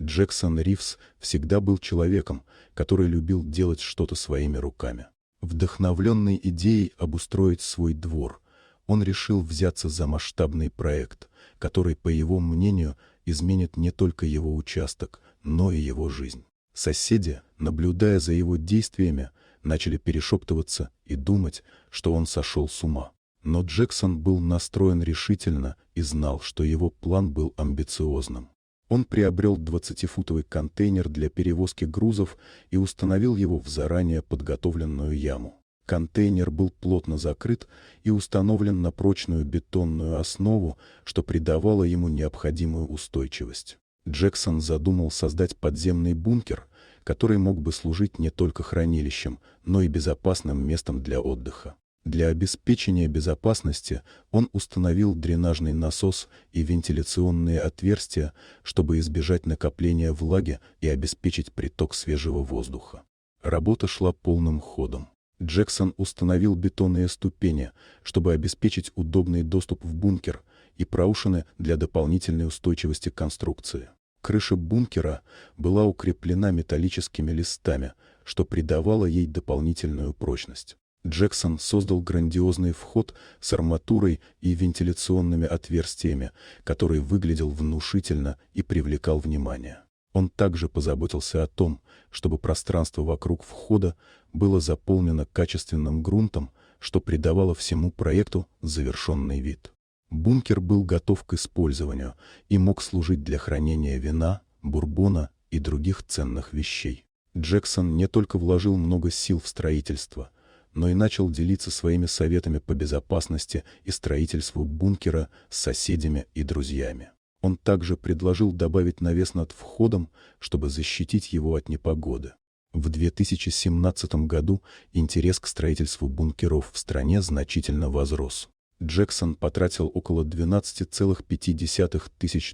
Джексон Ривз всегда был человеком, который любил делать что-то своими руками. Вдохновленный идеей обустроить свой двор, он решил взяться за масштабный проект, который, по его мнению, изменит не только его участок, но и его жизнь. Соседи, наблюдая за его действиями, начали перешептываться и думать, что он сошел с ума. Но Джексон был настроен решительно и знал, что его план был амбициозным. Он приобрел 20-футовый контейнер для перевозки грузов и установил его в заранее подготовленную яму. Контейнер был плотно закрыт и установлен на прочную бетонную основу, что придавало ему необходимую устойчивость. Джексон задумал создать подземный бункер, который мог бы служить не только хранилищем, но и безопасным местом для отдыха. Для обеспечения безопасности он установил дренажный насос и вентиляционные отверстия, чтобы избежать накопления влаги и обеспечить приток свежего воздуха. Работа шла полным ходом. Джексон установил бетонные ступени, чтобы обеспечить удобный доступ в бункер, и проушины для дополнительной устойчивости конструкции. Крыша бункера была укреплена металлическими листами, что придавало ей дополнительную прочность. Джексон создал грандиозный вход с арматурой и вентиляционными отверстиями, который выглядел внушительно и привлекал внимание. Он также позаботился о том, чтобы пространство вокруг входа было заполнено качественным грунтом, что придавало всему проекту завершенный вид. Бункер был готов к использованию и мог служить для хранения вина, бурбона и других ценных вещей. Джексон не только вложил много сил в строительство, но и начал делиться своими советами по безопасности и строительству бункера с соседями и друзьями. Он также предложил добавить навес над входом, чтобы защитить его от непогоды. В 2017 году интерес к строительству бункеров в стране значительно возрос. Джексон потратил около $12,5 тысяч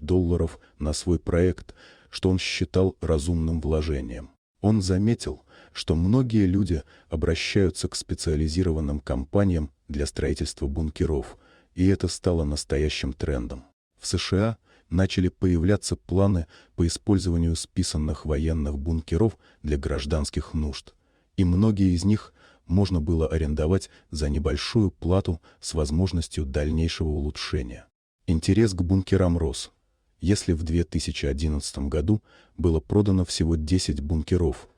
на свой проект, что он считал разумным вложением. Он заметил, что многие люди обращаются к специализированным компаниям для строительства бункеров, и это стало настоящим трендом. В США начали появляться планы по использованию списанных военных бункеров для гражданских нужд, и многие из них можно было арендовать за небольшую плату с возможностью дальнейшего улучшения. Интерес к бункерам рос. Если в 2011 году было продано всего 10 бункеров,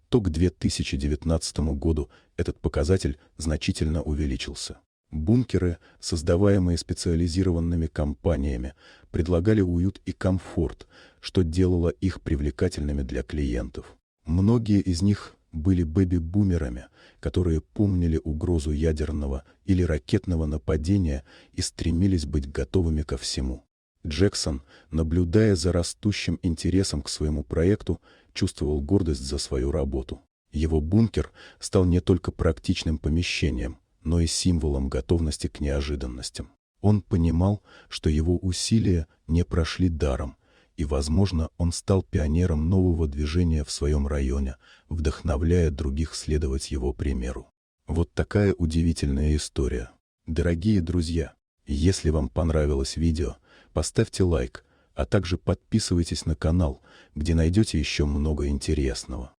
то к 2019 году этот показатель значительно увеличился. Бункеры, создаваемые специализированными компаниями, предлагали уют и комфорт, что делало их привлекательными для клиентов. Многие из них были бэби-бумерами, которые помнили угрозу ядерного или ракетного нападения и стремились быть готовыми ко всему. Джексон, наблюдая за растущим интересом к своему проекту, чувствовал гордость за свою работу. Его бункер стал не только практичным помещением, но и символом готовности к неожиданностям. Он понимал, что его усилия не прошли даром, и, возможно, он стал пионером нового движения в своем районе, вдохновляя других следовать его примеру. Вот такая удивительная история. Дорогие друзья, если вам понравилось видео, поставьте лайк, а также подписывайтесь на канал, где найдете еще много интересного.